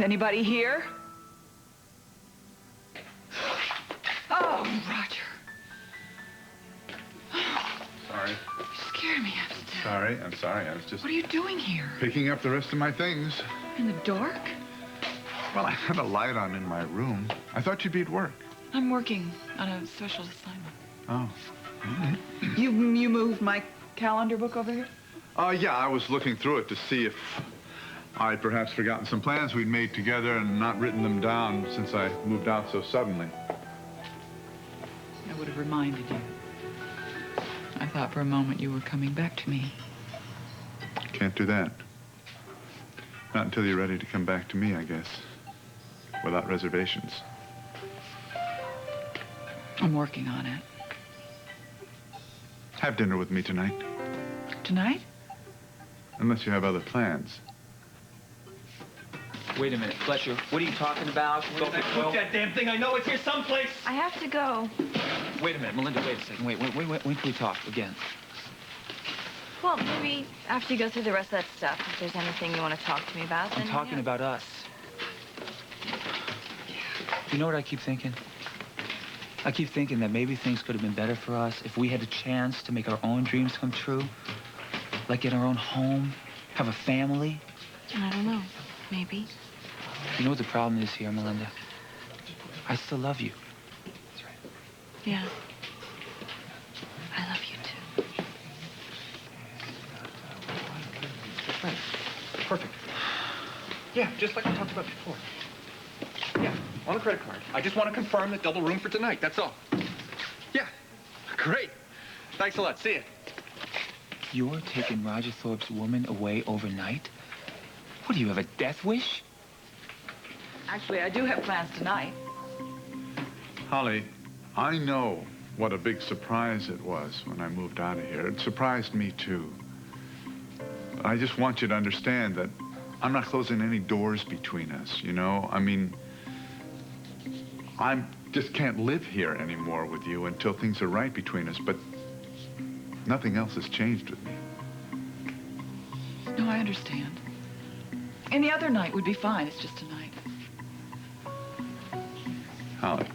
anybody here? Oh, Roger. Sorry. You scared me, Epstein. Sorry, I'm sorry. I was just... What are you doing here? picking up the rest of my things. In the dark? Well, I had a light on in my room. I thought you'd be at work. I'm working on a special assignment. Oh. You moved my calendar book over here? Yeah, I was looking through it to see if I'd perhaps forgotten some plans we'd made together and not written them down since I moved out so suddenly. I would have reminded you. I thought for a moment you were coming back to me. Can't do that. Not until you're ready to come back to me, I guess. Without reservations. I'm working on it. Have dinner with me tonight. Tonight? Unless you have other plans. Wait a minute, Fletcher. What are you talking about? Cook that damn thing. I know it's here someplace. I have to go. Wait a minute, Melinda. Wait a second. Wait. When can we talk again? Well, maybe after you go through the rest of that stuff, if there's anything you want to talk to me about, then I'm talking about us. You know what I keep thinking? I keep thinking that maybe things could have been better for us if we had a chance to make our own dreams come true. Like get our own home, have a family. I don't know. Maybe. You know what the problem is here, Melinda? I still love you. Yeah. I love you, too. Right. Perfect. Yeah, just like we talked about before. Yeah, on the credit card. I just want to confirm the double room for tonight, that's all. Yeah, great. Thanks a lot. See ya. You're taking Roger Thorpe's woman away overnight? What, do you have a death wish? Actually, I do have plans tonight. Holly, I know what a big surprise it was when I moved out of here. It surprised me, too. But I just want you to understand that I'm not closing any doors between us, you know? I mean, I just can't live here anymore with you until things are right between us, but nothing else has changed with me. No, I understand. Any other night would be fine. It's just tonight. Holly,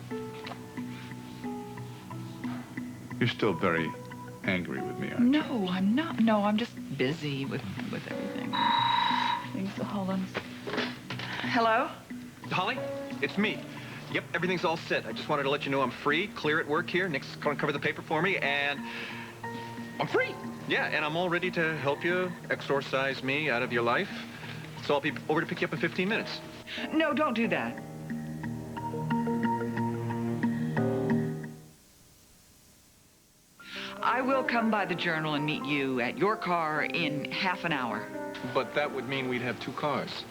you're still very angry with me, aren't you? No, I'm not. No, I'm just busy with everything. Things, hold on. Hello? Holly, it's me. Yep, everything's all set. I just wanted to let you know I'm free, clear at work here. Nick's going to cover the paper for me, and I'm free. Yeah, and I'm all ready to help you exorcise me out of your life. So I'll be over to pick you up in 15 minutes. No, don't do that. I will come by the Journal and meet you at your car in half an hour. But that would mean we'd have two cars.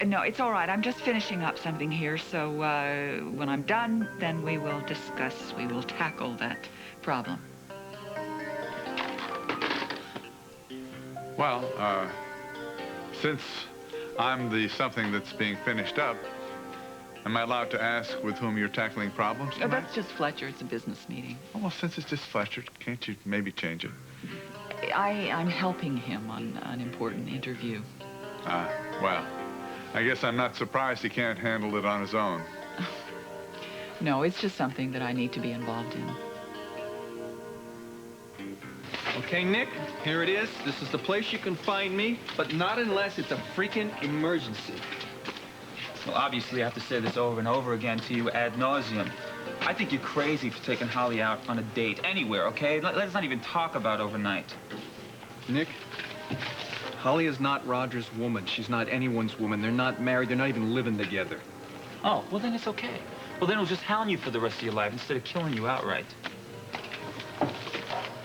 No, it's all right. I'm just finishing up something here, so when I'm done, then we will tackle that problem. Well, since I'm the something that's being finished up, am I allowed to ask with whom you're tackling problems Oh, tonight? that's just Fletcher. It's a business meeting. Oh, well, since it's just Fletcher, can't you maybe change it? I'm helping him on an important interview. Well, I guess I'm not surprised he can't handle it on his own. No, it's just something that I need to be involved in. Okay, Nick, here it is. This is the place you can find me, but not unless it's a freaking emergency. Well, obviously, I have to say this over and over again to you ad nauseum. I think you're crazy for taking Holly out on a date anywhere, okay? Let's not even talk about overnight. Nick, Holly is not Roger's woman. She's not anyone's woman. They're not married. They're not even living together. Oh, well, then it's okay. Well, then he'll just hound you for the rest of your life instead of killing you outright.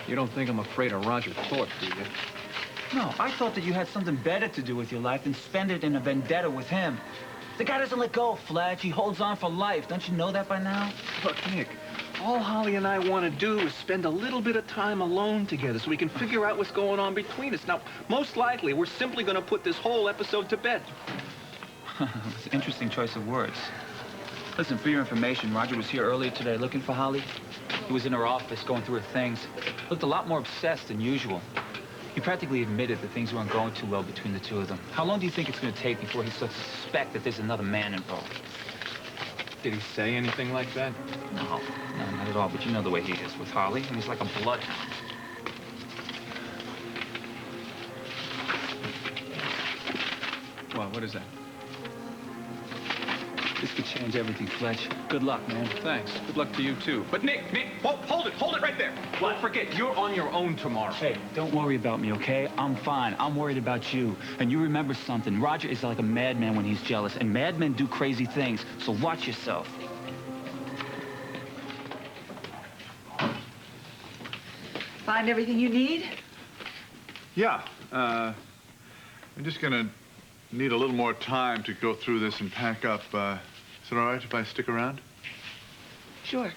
You don't think I'm afraid of Roger Thorpe, do you? No, I thought that you had something better to do with your life than spend it in a vendetta with him. The guy doesn't let go, Fletch. He holds on for life. Don't you know that by now? Look, Nick, all Holly and I want to do is spend a little bit of time alone together so we can figure out what's going on between us. Now, most likely, we're simply going to put this whole episode to bed. It's an interesting choice of words. Listen, for your information, Roger was here earlier today looking for Holly. He was in her office going through her things. Looked a lot more obsessed than usual. He practically admitted that things weren't going too well between the two of them. How long do you think it's going to take before he starts to suspect that there's another man involved? Did he say anything like that? No, not at all. But you know the way he is with Harley, and he's like a bloodhound. What is that? This could change everything, Fletch. Good luck, man. Thanks. Good luck to you, too. But Nick, hold it right there. What? Don't forget, you're on your own tomorrow. Hey, don't worry about me, okay? I'm fine. I'm worried about you. And you remember something. Roger is like a madman when he's jealous, and madmen do crazy things, so watch yourself. Find everything you need? Yeah, I'm just gonna need a little more time to go through this and pack up. Is it all right if I stick around? Sure.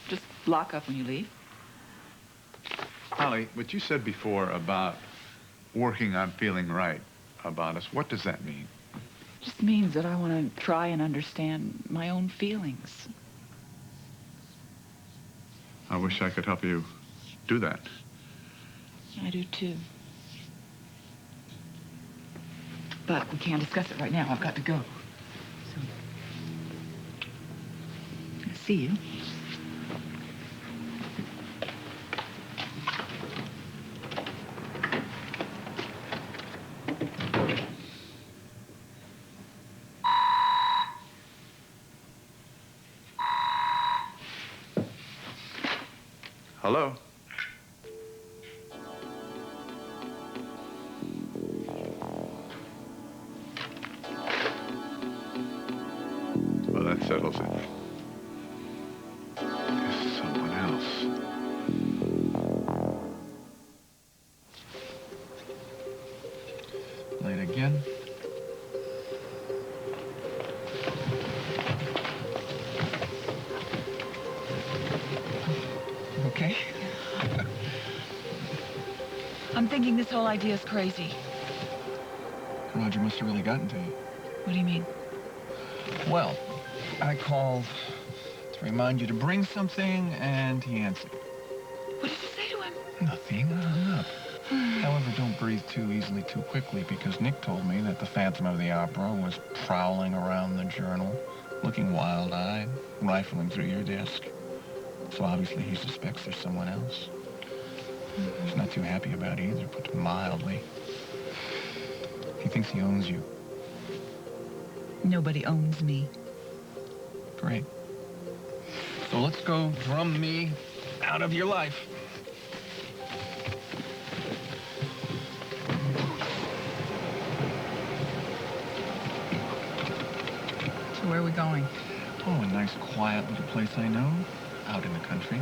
Just lock up when you leave. Holly, what you said before about working on feeling right about us, what does that mean? Just means that I want to try and understand my own feelings. I wish I could help you do that. I do too. But we can't discuss it right now. I've got to go. So, I'll see you. Hello? Well, that settles it. There's someone else. Late again? Okay. I'm thinking this whole idea is crazy. Roger must have really gotten to you. What do you mean? Well, I called to remind you to bring something, and he answered. What did you say to him? Nothing. I hung up. However, don't breathe too easily too quickly, because Nick told me that the Phantom of the Opera was prowling around the journal, looking wild-eyed, rifling through your desk. So obviously he suspects there's someone else. He's not too happy about it either, put mildly. He thinks he owns you. Nobody owns me. Great. So let's go drum me out of your life. So where are we going? Oh, a nice quiet little place I know, out in the country.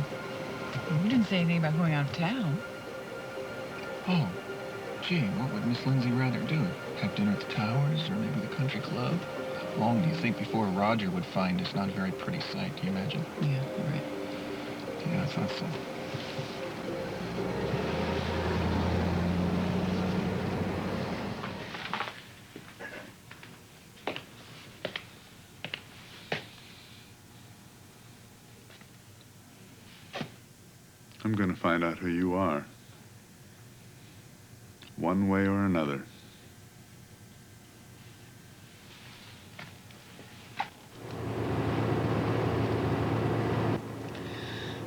You didn't say anything about going out of town. Oh, gee, what would Miss Lindsay rather do? Have dinner at the Towers or maybe the country club? How long do you think before Roger would find us? Not a very pretty sight, do you imagine? Yeah, you're right. Yeah, I thought so. I'm gonna find out who you are. One way or another.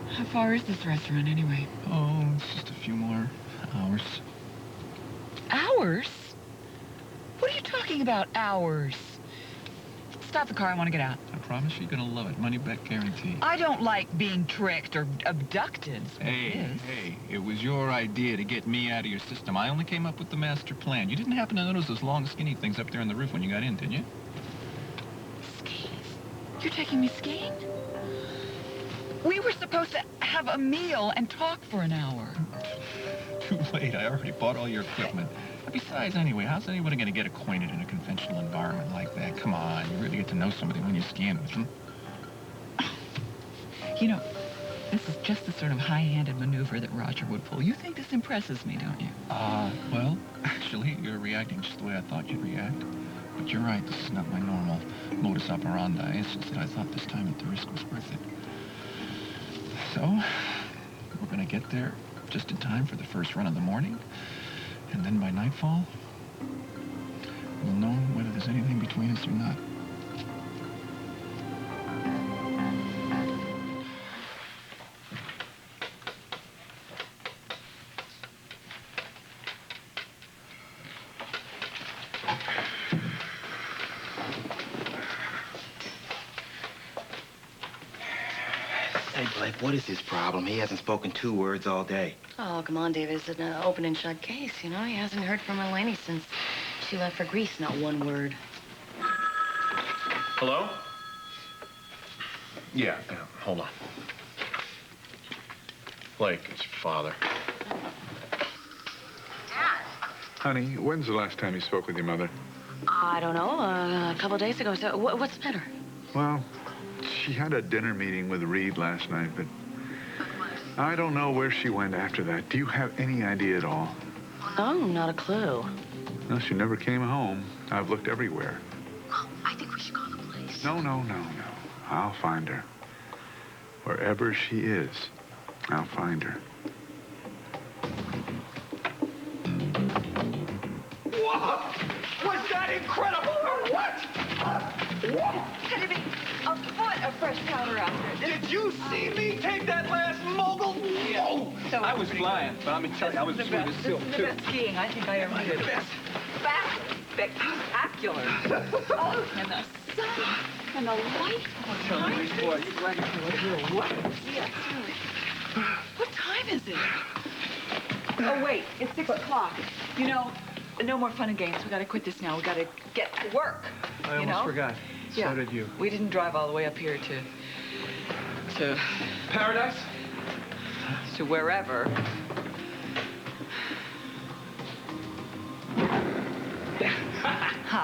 How far is this restaurant anyway? Oh, it's just a few more hours. Hours? What are you talking about, hours? Stop the car, I want to get out. I promise you're gonna love it. Money back guarantee. I don't like being tricked or abducted. is what it is. Hey, it was your idea to get me out of your system. I only came up with the master plan. You didn't happen to notice those long, skinny things up there on the roof when you got in, did you? Skis? You're taking me skiing? We were supposed to have a meal and talk for an hour. Too late. I already bought all your equipment. Besides, anyway, how's anyone going to get acquainted in a conventional environment like that? Come on, you really get to know somebody when you're skiing with them. You know, this is just the sort of high-handed maneuver that Roger would pull. You think this impresses me, don't you? Well, actually, you're reacting just the way I thought you'd react. But you're right, this is not my normal modus operandi. It's just that I thought this time that the risk was worth it. So, we're going to get there just in time for the first run of the morning. And then by nightfall, we'll know whether there's anything between us or not. Hey, Blake, what is his problem? He hasn't spoken 2 words all day. Oh, come on, David. It's an open and shut case, you know? He hasn't heard from Eleni since she left for Greece. Not one word. Hello? Yeah, hold on. Blake, it's your father. Dad? Honey, when's the last time you spoke with your mother? I don't know. A couple days ago. So what's the matter? Well, she had a dinner meeting with Reed last night, but I don't know where she went after that. Do you have any idea at all? Oh, not a clue. No, she never came home. I've looked everywhere. Well, I think we should call the police. No. I'll find her. Wherever she is, I'll find her. Whoa! Was that incredible or what? Had to be a foot of fresh powder out there. Did you see me take that last mogul? Whoa! So I was flying, but I'm telling you, I was the smooth as best. silk, This is too. the best skiing I think I ever did. Spectacular. Oh, and the sun and the light. Boy, you glad you're what? Yes. What time is it? Oh, wait. It's 6 o'clock. You know, no more fun and games. We gotta quit this now. We gotta get to work. I almost forgot. So did you. We didn't drive all the way up here to Paradise? to wherever.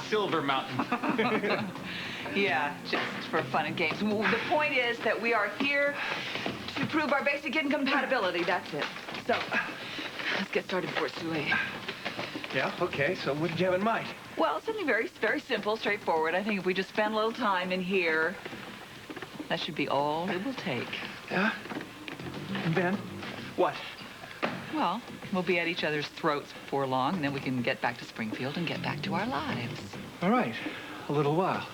Silver Mountain. Yeah, just for fun and games. Well, the point is that we are here to prove our basic incompatibility. That's it. So, let's get started before it's too late. Yeah, okay, so what did you have in mind? Well, something very, very simple, straightforward. I think if we just spend a little time in here, that should be all it will take. Yeah? And Ben? What? Well, we'll be at each other's throats before long, and then we can get back to Springfield and get back to our lives. All right. A little while.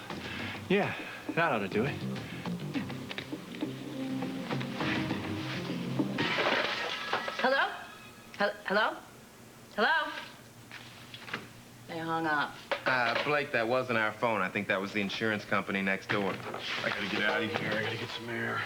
Yeah, that ought to do it. Hello? Hello? Hello? They hung up. Blake, that wasn't our phone. I think that was the insurance company next door. I gotta get out of here. I gotta get some air.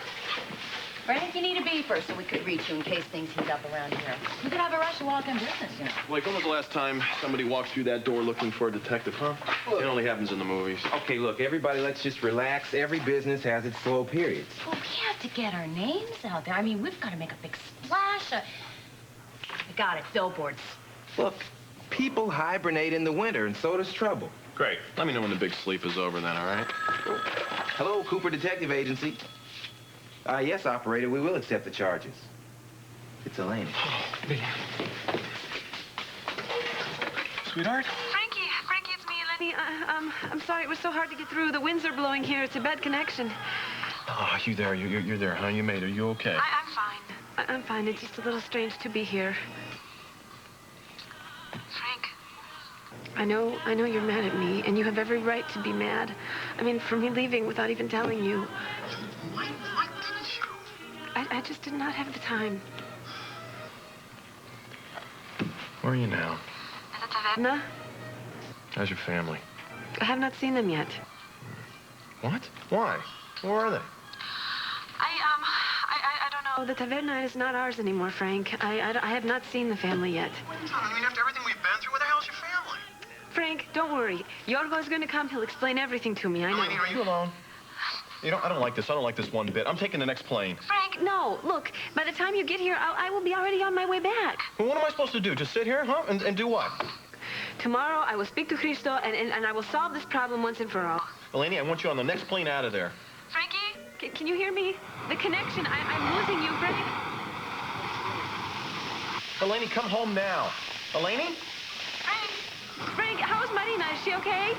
Frank, you need a beeper so we could reach you in case things heat up around here. We could have a rush of walk-in business, you know. Blake, when was the last time somebody walked through that door looking for a detective, huh? It only happens in the movies. Okay, look, everybody, let's just relax. Every business has its slow periods. Well, we have to get our names out there. I mean, we've got to make a big splash. We got it, billboards. Look, people hibernate in the winter, and so does trouble. Great. Let me know when the big sleep is over then, all right? Hello, Cooper Detective Agency. Yes, operator, we will accept the charges. It's Eleni. Sweetheart? Frankie, it's me, Eleni. I'm sorry it was so hard to get through. The winds are blowing here. It's a bad connection. Oh, you there. You're there, huh? You made it. Are you okay? I'm fine. I'm fine. It's just a little strange to be here. Frank. I know you're mad at me, and you have every right to be mad. I mean, for me leaving without even telling you. Why didn't you? I just did not have the time. Where are you now? At the taverna? How's your family? I have not seen them yet. What? Why? Where are they? I don't know. The taverna is not ours anymore, Frank. I have not seen the family yet. I mean, after everything we've been through, where the hell's your family? Frank, don't worry. Yorgo's going to come. He'll explain everything to me. I know. Eleni, are You alone? You know, I don't like this. I don't like this one bit. I'm taking the next plane. Frank, no. Look, by the time you get here, I will be already on my way back. Well, what am I supposed to do? Just sit here, huh? And do what? Tomorrow, I will speak to Christo, and I will solve this problem once and for all. Eleni, I want you on the next plane out of there. Frankie, can you hear me? The connection, I'm losing you, Frank. Eleni, come home now. Eleni? Frank, how's Marina? Is she okay?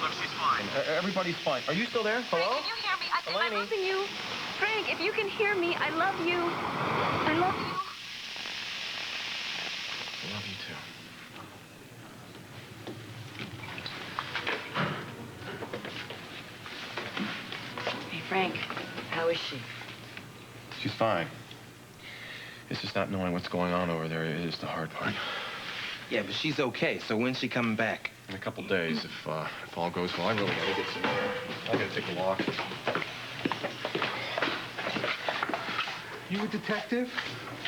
Look, she's fine. Everybody's fine. Are you still there? Hello? Can you hear me? I'm Eleni? losing you. Frank, if you can hear me, I love you. I love you. I love you too. Frank, how is she? She's fine. It's just not knowing what's going on over there is the hard part. Yeah, but she's okay. So when's she coming back? In a couple days, if all goes well. I really gotta get some air. I gotta take a walk. You a detective?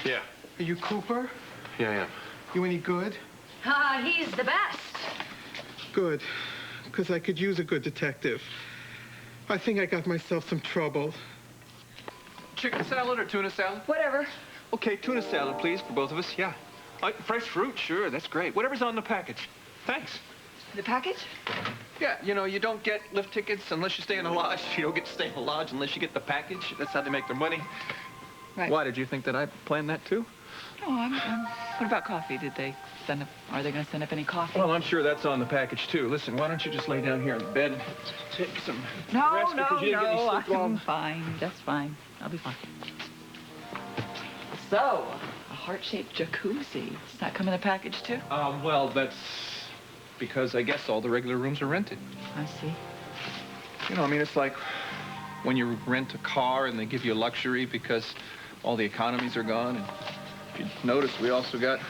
Yeah. Are you Cooper? Yeah, I am. You any good? He's the best. Good, because I could use a good detective. I think I got myself some trouble. Chicken salad or tuna salad? Whatever. Okay, tuna salad, please, for both of us. Yeah. Fresh fruit, sure, that's great. Whatever's on the package. Thanks. The package? Yeah, you know, you don't get lift tickets unless you stay in a lodge. You don't get to stay in a lodge unless you get the package. That's how they make their money. Right. Why, did you think that I planned that too? No, what about coffee? Did they send up, are they going to send up any coffee? Well, I'm sure that's on the package too. Listen, why don't you just lay down here in the bed and take some No, rest because you didn't get any sleep while I'm fine. That's fine. I'll be fine. So, a heart-shaped jacuzzi. Does that come in the package too? Well, that's because I guess all the regular rooms are rented. I see. You know, I mean, it's like when you rent a car and they give you luxury because all the economies are gone. And if you notice, we also got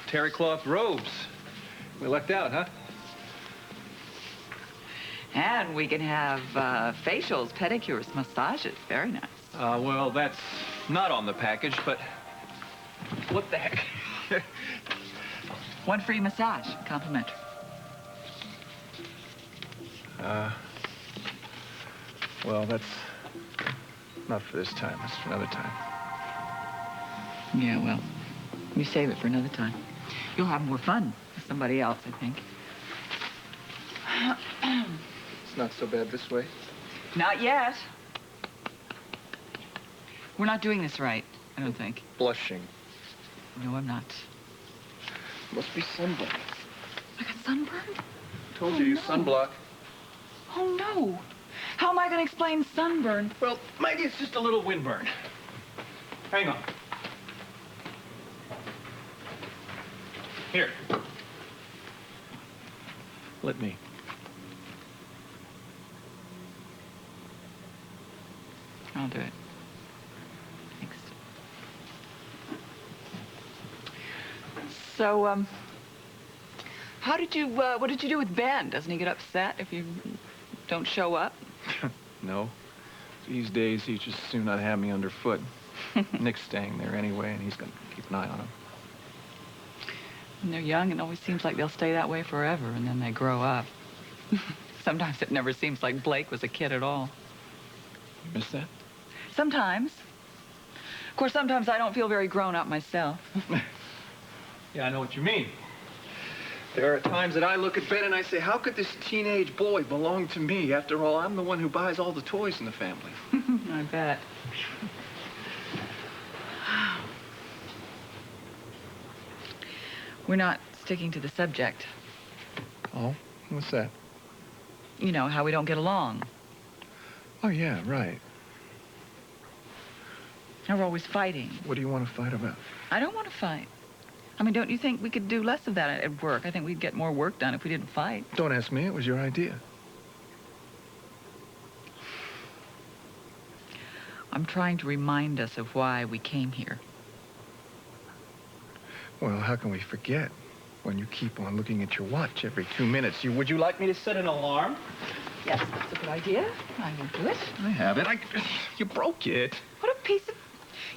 terry cloth robes. We lucked out, huh? And we can have facials, pedicures, massages. Very nice. Well, that's not on the package, but what the heck? One free massage, complimentary. Well, that's not for this time. That's for another time. Yeah, well, you save it for another time. You'll have more fun with somebody else, I think. It's not so bad this way. Not yet. We're not doing this right, I don't think. Blushing. No, I'm not. Must be sunburn. I got sunburn? Told you, use sunblock. Oh, no. How am I going to explain sunburn? Well, maybe it's just a little windburn. Hang on. Here. Let me. I'll do it. Thanks. So, what did you do with Ben? Doesn't he get upset if you don't show up? No. These days, he'd just soon not have me underfoot. Nick's staying there anyway, and he's going to keep an eye on him. When they're young, it always seems like they'll stay that way forever, and then they grow up. Sometimes it never seems like Blake was a kid at all. You miss that? Sometimes. Of course, sometimes I don't feel very grown up myself. Yeah, I know what you mean. There are times that I look at Ben and I say, how could this teenage boy belong to me? After all, I'm the one who buys all the toys in the family. I bet. We're not sticking to the subject. Oh? What's that? You know, how we don't get along. Oh, yeah, right. How we're always fighting. What do you want to fight about? I don't want to fight. I mean, don't you think we could do less of that at work? I think we'd get more work done if we didn't fight. Don't ask me. It was your idea. I'm trying to remind us of why we came here. Well, how can we forget when you keep on looking at your watch every 2 minutes? Would you like me to set an alarm? Yes, that's a good idea. I will do it. I have it. You broke it. What a piece of...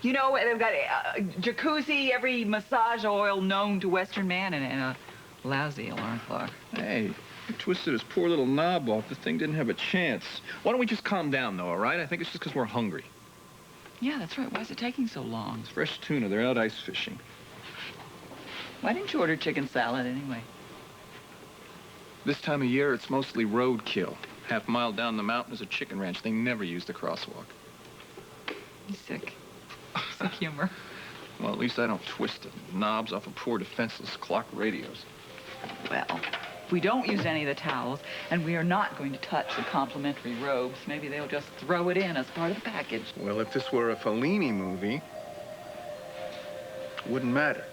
You know, they've got a jacuzzi, every massage oil known to Western man, and a lousy alarm clock. Hey, you twisted his poor little knob off. The thing didn't have a chance. Why don't we just calm down, though, all right? I think it's just because we're hungry. Yeah, that's right. Why is it taking so long? It's fresh tuna. They're out ice fishing. Why didn't you order chicken salad anyway? This time of year, it's mostly roadkill. Half a mile down the mountain is a chicken ranch. They never use the crosswalk. He's sick. Sick humor. Well, at least I don't twist the knobs off of poor defenseless clock radios. Well, we don't use any of the towels, and we are not going to touch the complimentary robes. Maybe they'll just throw it in as part of the package. Well, if this were a Fellini movie, it wouldn't matter.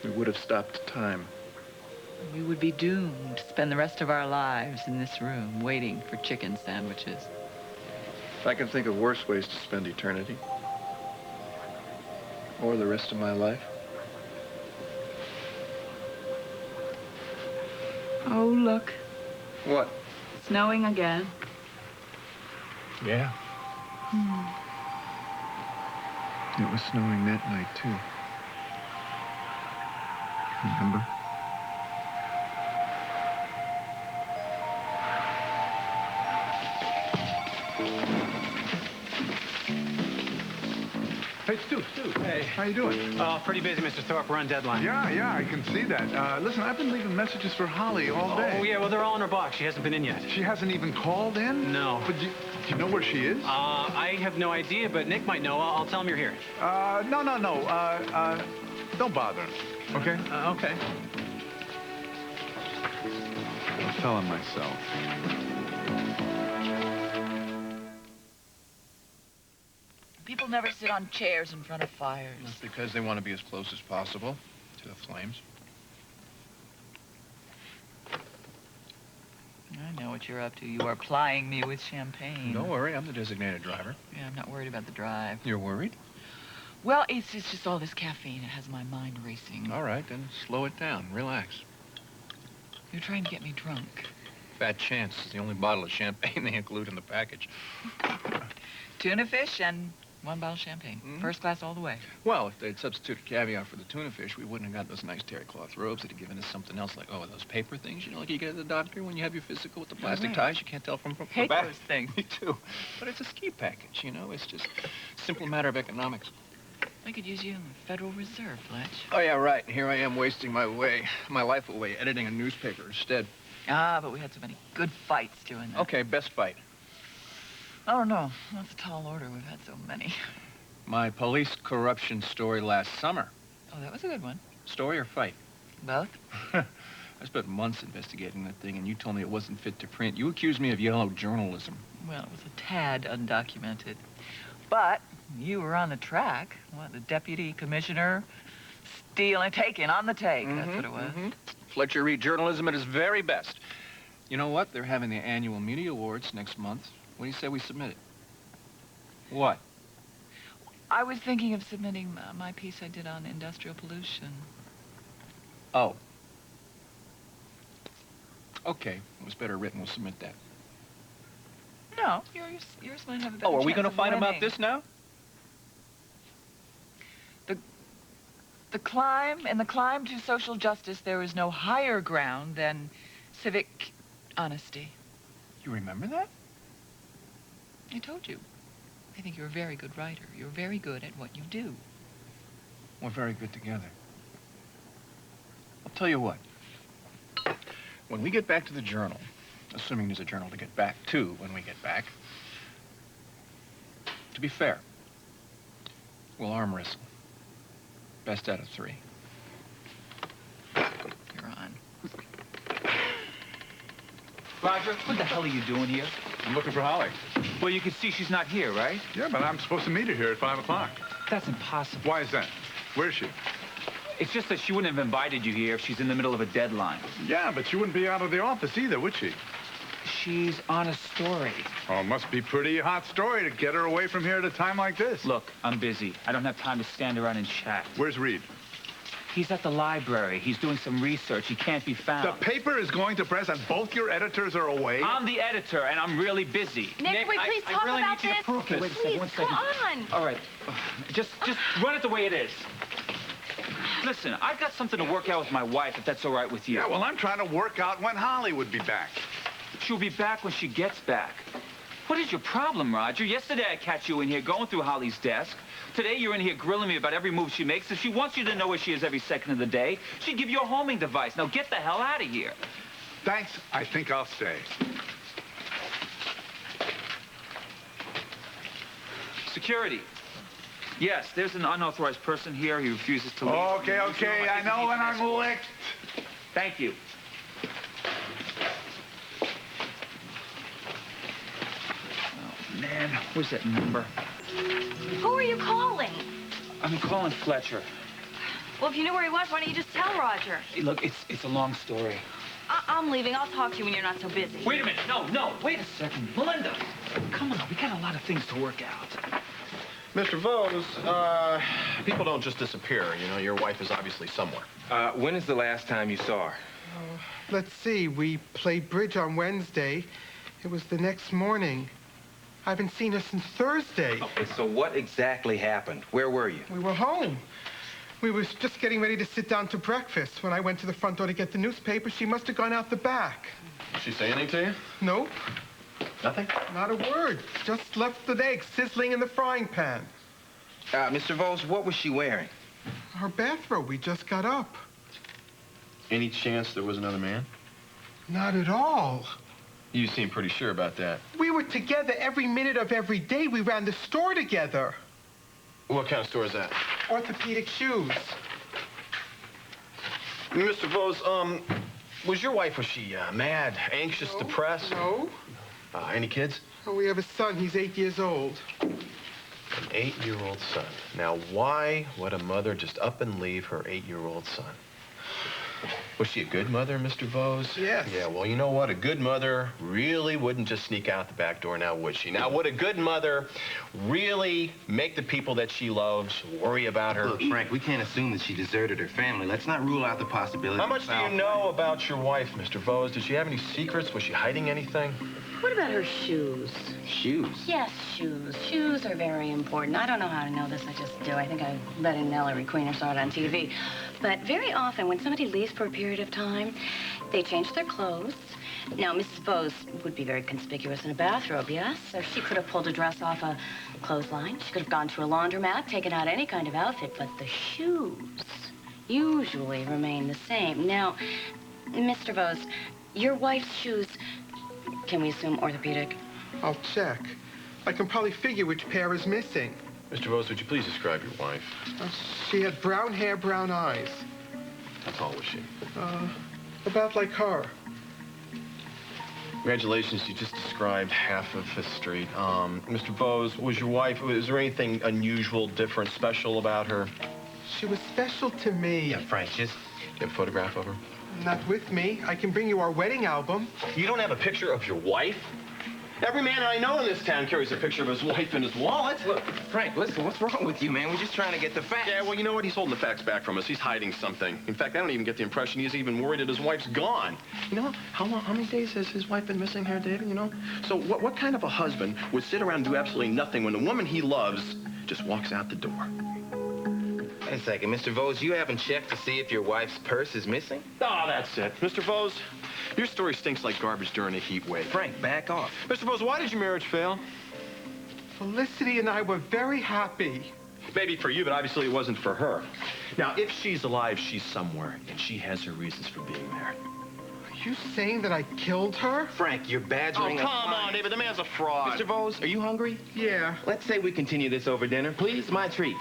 We would have stopped time. We would be doomed to spend the rest of our lives in this room waiting for chicken sandwiches. I can think of worse ways to spend eternity. Or the rest of my life. Oh, look. What? Snowing again. Yeah. It was snowing that night, too. Remember? Hey, Stu. Hey. How you doing? Pretty busy, Mr. Thorpe. We're on deadline. Yeah, I can see that. Listen, I've been leaving messages for Holly all day. Oh, yeah, well, they're all in her box. She hasn't been in yet. She hasn't even called in? No. But do you know where she is? I have no idea, but Nick might know. I'll tell him you're here. No. Don't bother him, okay? Okay. I'll tell him myself. People never sit on chairs in front of fires. That's because they want to be as close as possible to the flames. I know what you're up to. You are plying me with champagne. Don't worry, I'm the designated driver. Yeah, I'm not worried about the drive. You're worried? Well, it's just all this caffeine. It has my mind racing. All right, then slow it down. Relax. You're trying to get me drunk. Fat chance. It's the only bottle of champagne they include in the package. Tuna fish and 1 bottle of champagne. First class all the way. Well, if they'd substituted caviar for the tuna fish, we wouldn't have got those nice terry cloth robes. They'd have given us something else, like, those paper things, like you get at the doctor when you have your physical with the plastic ties. You can't tell from Hate back. those things. Me too. But it's a ski package, It's just a simple matter of economics. I could use you in the Federal Reserve, Fletch. Oh, yeah, right. Here I am wasting my life away, editing a newspaper instead. Ah, but we had so many good fights doing that. Okay, best fight. Oh, no. That's a tall order. We've had so many. My police corruption story last summer. Oh, that was a good one. Story or fight? Both? I spent months investigating that thing, and you told me it wasn't fit to print. You accused me of yellow journalism. Well, it was a tad undocumented. But you were on the track. What, the deputy commissioner? Stealing, taking, on the take. That's what it was. Fletcher Reed journalism at its very best. You know what? They're having the annual Muni Awards next month. What do you say we submit it? What? I was thinking of submitting my piece I did on industrial pollution. Oh. Okay. It was better written. We'll submit that. No, yours might have a better Oh, are we chance going to of fight winning. about this now? In the climb to social justice, there is no higher ground than civic honesty. You remember that? I told you. I think you're a very good writer. You're very good at what you do. We're very good together. I'll tell you what. When we get back to the Journal, assuming there's a Journal to get back to when we get back, to be fair, we'll arm wrestle. Best out of 3. You're on. Roger, what the hell are you doing here? I'm looking for Holly. Well, you can see she's not here, right? Yeah, but I'm supposed to meet her here at 5 o'clock. That's impossible. Why is that? Where is she? It's just that she wouldn't have invited you here if she's in the middle of a deadline. Yeah, but she wouldn't be out of the office either, would she? She's on a story. Oh, it must be a pretty hot story to get her away from here at a time like this. Look, I'm busy. I don't have time to stand around and chat. Where's Reed? He's at the library. He's doing some research. He can't be found. The paper is going to press and both your editors are away? I'm the editor, and I'm really busy. Nick, can we please talk really about need you this? to prove this. Wait a second, one Please, come second. on. All right. Just run it the way it is. Listen, I've got something to work out with my wife, if that's all right with you. Yeah, well, I'm trying to work out when Holly would be back. She'll be back when she gets back. What is your problem, Roger? Yesterday I catch you in here going through Holly's desk. Today you're in here grilling me about every move she makes. If she wants you to know where she is every second of the day, she'd give you a homing device. Now get the hell out of here. Thanks. I think I'll stay. Security. Yes, there's an unauthorized person here. He refuses to leave. Okay. I know when I'm licked. Thank you. Oh, man, where's that number? Who are you calling? I'm calling Fletcher. Well, if you knew where he was, why don't you just tell Roger? Hey, look, it's a long story. I'm leaving. I'll talk to you when you're not so busy. Wait a minute. No. Wait a second. Melinda, come on. We got a lot of things to work out. Mr. Vose, people don't just disappear. You know, your wife is obviously somewhere. When is the last time you saw her? Let's see. We played bridge on Wednesday. It was the next morning. I haven't seen her since Thursday. Okay, so what exactly happened? Where were you? We were home. We was just getting ready to sit down to breakfast. When I went to the front door to get the newspaper, she must have gone out the back. Did she say anything to you? Nope. Nothing? Not a word. Just left the egg sizzling in the frying pan. Mr. Vose, what was she wearing? Her bathrobe. We just got up. Any chance there was another man? Not at all. You seem pretty sure about that. We were together every minute of every day. We ran the store together. What kind of store is that? Orthopedic shoes. Mr. Vose, was your wife, was she mad, anxious, depressed? No. Any kids? Oh, we have a son. He's 8 years old. An 8-year-old son. Now, why would a mother just up and leave her 8-year-old son? Was she a good mother, Mr. Vose? Yes. Yeah, well, you know what? A good mother really wouldn't just sneak out the back door, now would she? Now, would a good mother really make the people that she loves worry about her? Look, Frank, we can't assume that she deserted her family. Let's not rule out the possibility. How much do you know about your wife, Mr. Vose? Did she have any secrets? Was she hiding anything? What about her shoes? Shoes? Yes, shoes. Shoes are very important. I don't know how to know this, I just do. I think I read in Ellery Queen or saw it on TV. But very often, when somebody leaves for a period of time, they change their clothes. Now, Mrs. Vose would be very conspicuous in a bathrobe, yes? Or she could have pulled a dress off a clothesline. She could have gone to a laundromat, taken out any kind of outfit. But the shoes usually remain the same. Now, Mr. Vose, your wife's shoes, can we assume orthopedic? I'll check. I can probably figure which pair is missing. Mr. Vose, would you please describe your wife? She had brown hair, brown eyes. How tall was she? About like her. Congratulations, you just described half of Fifth Street. Mr. Vose, was your wife, was there anything unusual, different, special about her? She was special to me. Yeah, Frank, just... You have a photograph of her? Not with me. I can bring you our wedding album. You don't have a picture of your wife? Every man I know in this town carries a picture of his wife in his wallet. Look, Frank, listen, what's wrong with you, man? We're just trying to get the facts. Yeah, well, you know what? He's holding the facts back from us. He's hiding something. In fact, I don't even get the impression he's even worried that his wife's gone. You know, how many days has his wife been missing here, David, you know? So what kind of a husband would sit around and do absolutely nothing when the woman he loves just walks out the door? Wait a second, Mr. Vose, you haven't checked to see if your wife's purse is missing? Oh, that's it. Mr. Vose, your story stinks like garbage during a heat wave. Frank, back off. Mr. Vose, why did your marriage fail? Felicity and I were very happy. Maybe for you, but obviously it wasn't for her. Now, if she's alive, she's somewhere, and she has her reasons for being there. Are you saying that I killed her? Frank, you're badgering Oh, come on, David. The man's a fraud. Mr. Vose, are you hungry? Yeah. Let's say we continue this over dinner. Please, my treat.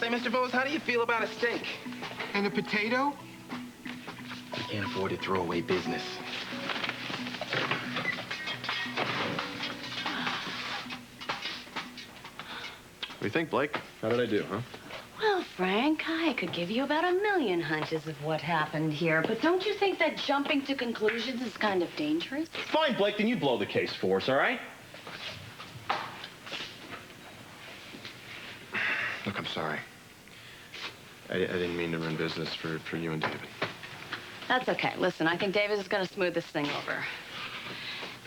Say, Mr. Vose, how do you feel about a steak? And a potato? We can't afford to throw away business. What do you think, Blake? How did I do, huh? Well, Frank, I could give you about 1,000,000 hunches of what happened here, but don't you think that jumping to conclusions is kind of dangerous? Fine, Blake, then you blow the case for us, all right? Look, I'm sorry. I didn't mean to run business for you and David. That's okay. Listen, I think David is going to smooth this thing over.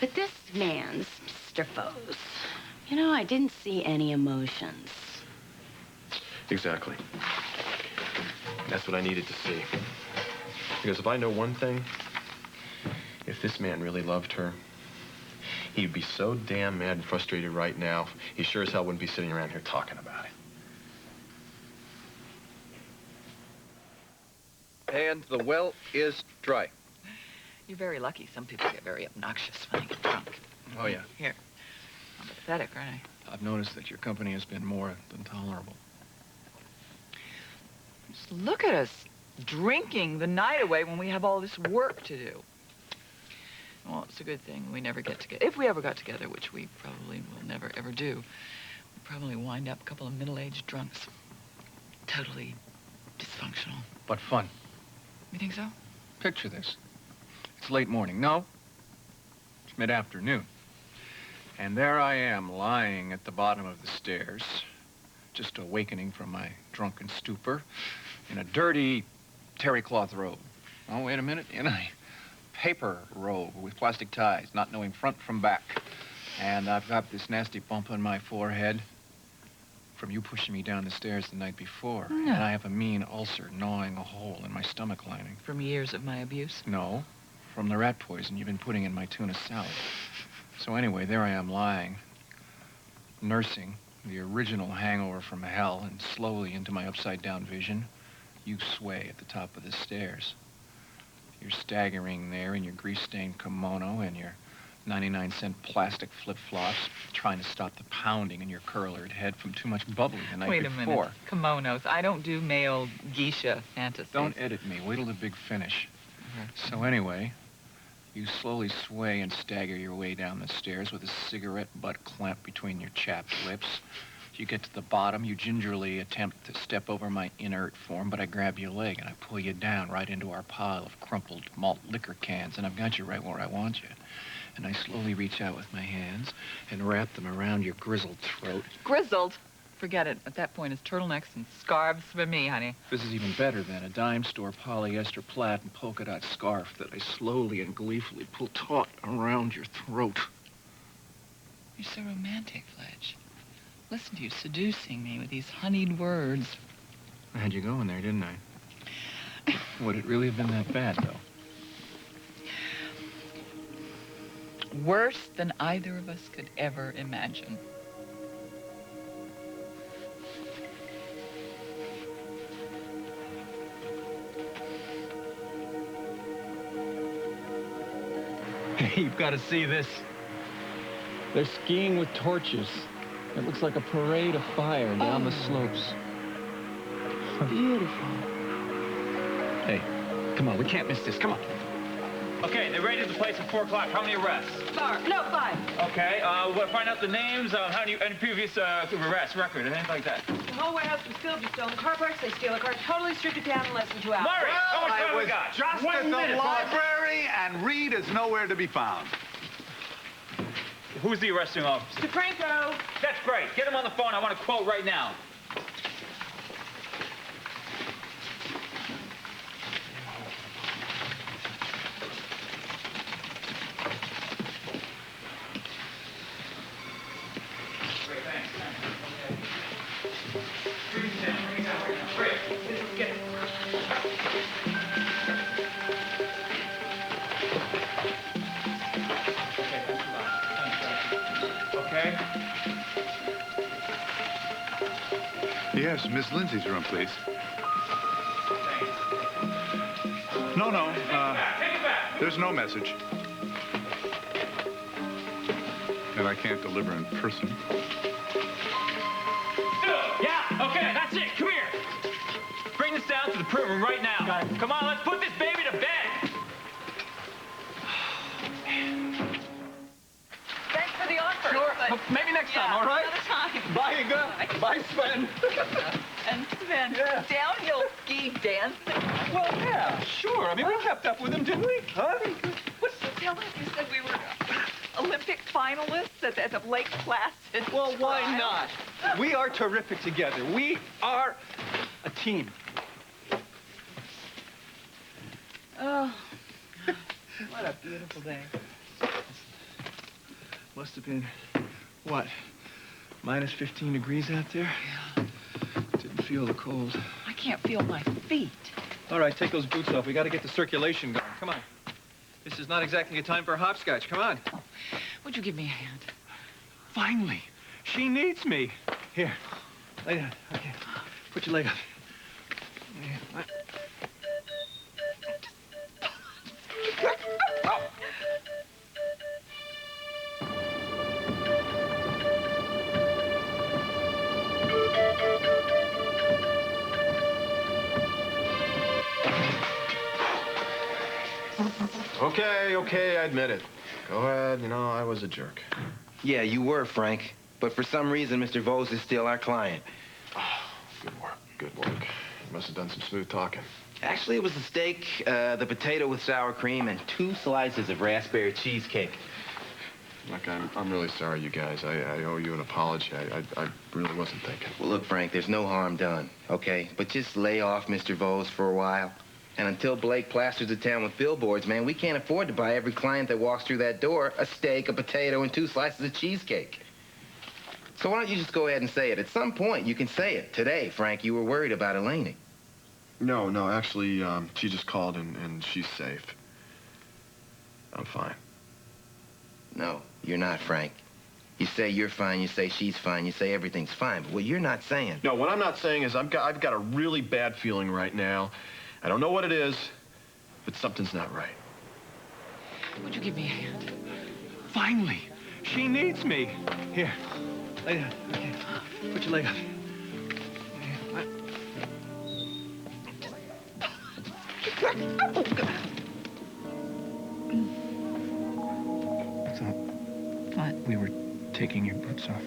But this man's Mr. Vose. You know, I didn't see any emotions. Exactly. That's what I needed to see. Because if I know one thing, if this man really loved her, he'd be so damn mad and frustrated right now, he sure as hell wouldn't be sitting around here talking about it. And the well is dry. You're very lucky. Some people get very obnoxious when they get drunk. Oh, yeah. Here. I'm pathetic, aren't I? I've noticed that your company has been more than tolerable. Just look at us drinking the night away when we have all this work to do. Well, it's a good thing we never get together. If we ever got together, which we probably will never, ever do, we'd probably wind up a couple of middle-aged drunks. Totally dysfunctional. But fun. You think so? Picture this. It's late morning. No. It's mid-afternoon. And there I am, lying at the bottom of the stairs, just awakening from my drunken stupor, in a dirty terry cloth robe. Oh, wait a minute, in a paper robe with plastic ties, not knowing front from back. And I've got this nasty bump on my forehead from you pushing me down the stairs the night before. No. And I have a mean ulcer gnawing a hole in my stomach lining. From years of my abuse? No, from the rat poison you've been putting in my tuna salad. So anyway, there I am lying, nursing the original hangover from hell, and slowly into my upside-down vision, you sway at the top of the stairs. You're staggering there in your grease-stained kimono and your 99-cent plastic flip-flops, trying to stop the pounding in your curlered head from too much bubbly the night before. Wait a minute. Kimonos. I don't do male geisha fantasies. Don't edit me. Wait till the big finish. So anyway, you slowly sway and stagger your way down the stairs with a cigarette butt clamp between your chapped lips. You get to the bottom, you gingerly attempt to step over my inert form, but I grab your leg and I pull you down right into our pile of crumpled malt liquor cans, and I've got you right where I want you. And I slowly reach out with my hands and wrap them around your grizzled throat. Grizzled? Forget it. At that point, it's turtlenecks and scarves for me, honey. This is even better than a dime store polyester plaid and polka dot scarf that I slowly and gleefully pull taut around your throat. You're so romantic, Fletch. Listen to you seducing me with these honeyed words. I had you going there, didn't I? Would it really have been that bad, though? Worse than either of us could ever imagine. Hey, you've got to see this. They're skiing with torches. It looks like a parade of fire down the slopes. Beautiful. Hey, come on, we can't miss this. Come on. Okay, they raided the place at 4 o'clock. How many arrests? 5. Okay, we'll find out the names, any previous arrests, record, anything like that. The whole warehouse was filled with stolen car parts. They steal a car, totally stripped it down in less than 2 hours. Murray, how much time I we was got? just 1 at the minute, boss. library, and Reed is nowhere to be found. Who's the arresting officer? DeFranco. That's great. Get him on the phone. I want a quote right now. Okay. Yes, Miss Lindsay's room, please. No, there's no message. And I can't deliver in person. Yeah, okay, that's it. Come here. Bring this down to the print room right now. Come on, let's put this baby to bed. Thanks for the offer. Sure. But Maybe next time, all right? another time. Bye, Inga. Bye, Sven. And Sven, Yeah. downhill ski dancing. Well, yeah, sure. I mean, we kept up with him, didn't we? Huh? What did you tell us? You said we were Olympic finalists at the Lake Placid. Well, why trial? not? We are terrific together. We are a team. Oh, what a beautiful day. Must have been, what, minus 15 degrees out there? Yeah. Didn't feel the cold. I can't feel my feet. All right, take those boots off. We got to get the circulation going. Come on. This is not exactly a time for a hopscotch. Come on. Would you give me a hand? Finally, she needs me. Here, lay down. Okay, put your leg up. Yeah. Okay, I admit it. Go ahead, you know, I was a jerk. Yeah, you were, Frank. But for some reason, Mr. Vose is still our client. Good work. You must have done some smooth talking. Actually, it was the steak, the potato with sour cream, and 2 slices of raspberry cheesecake. Look, I'm really sorry, you guys. I owe you an apology. I really wasn't thinking. Well, look, Frank, there's no harm done, okay? But just lay off Mr. Vose for a while. And until Blake plasters the town with billboards, man, we can't afford to buy every client that walks through that door a steak, a potato, and 2 slices of cheesecake. So why don't you just go ahead and say it? At some point, you can say it. Today, Frank, you were worried about Eleni. No, actually, she just called and she's safe. I'm fine. No, you're not, Frank. You say you're fine, you say she's fine, you say everything's fine. But what you're not saying... No, what I'm not saying is I've got a really bad feeling right now. I don't know what it is, but something's not right. Would you give me a hand? Finally, she needs me. Here, lay down. Okay, put your leg up. What? We were taking your boots off.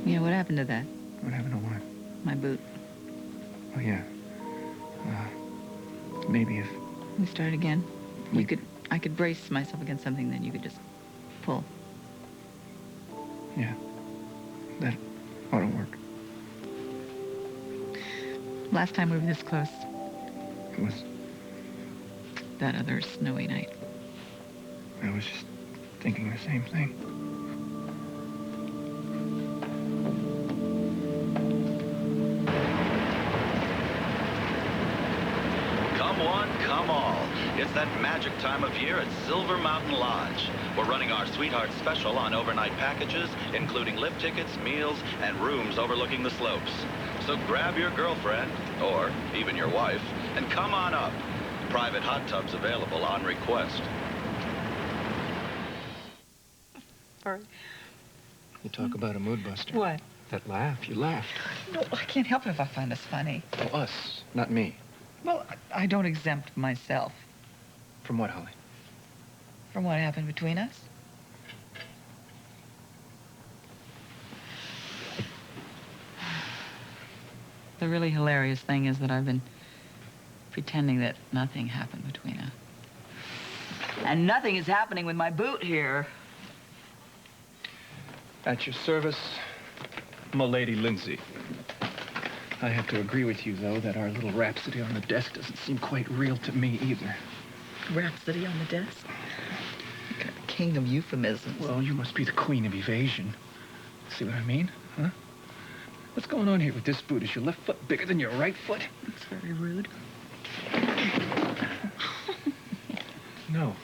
Yeah, what happened to that? What happened to what? My boot. Oh, yeah. Maybe if... We start again. I could brace myself against something, then you could just pull. Yeah. That ought to work. Last time we were this close. It was... That other snowy night. I was just thinking the same thing. Come one, come all. It's that magic time of year at Silver Mountain Lodge. We're running our Sweetheart Special on overnight packages, including lift tickets, meals, and rooms overlooking the slopes. So grab your girlfriend, or even your wife, and come on up. Private hot tubs available on request. Sorry. You talk about a mood buster. What? That laugh. You laughed. No, I can't help it if I find us funny. Well, us, not me. Well, I don't exempt myself. From what, Holly? From what happened between us? The really hilarious thing is that I've been pretending that nothing happened between us. And nothing is happening with my boot here. At your service, Milady Lindsay. I have to agree with you, though, that our little rhapsody on the desk doesn't seem quite real to me either. Rhapsody on the desk? You're the king of euphemisms. Well, you must be the queen of evasion. See what I mean, huh? What's going on here with this boot? Is your left foot bigger than your right foot? That's very rude. No.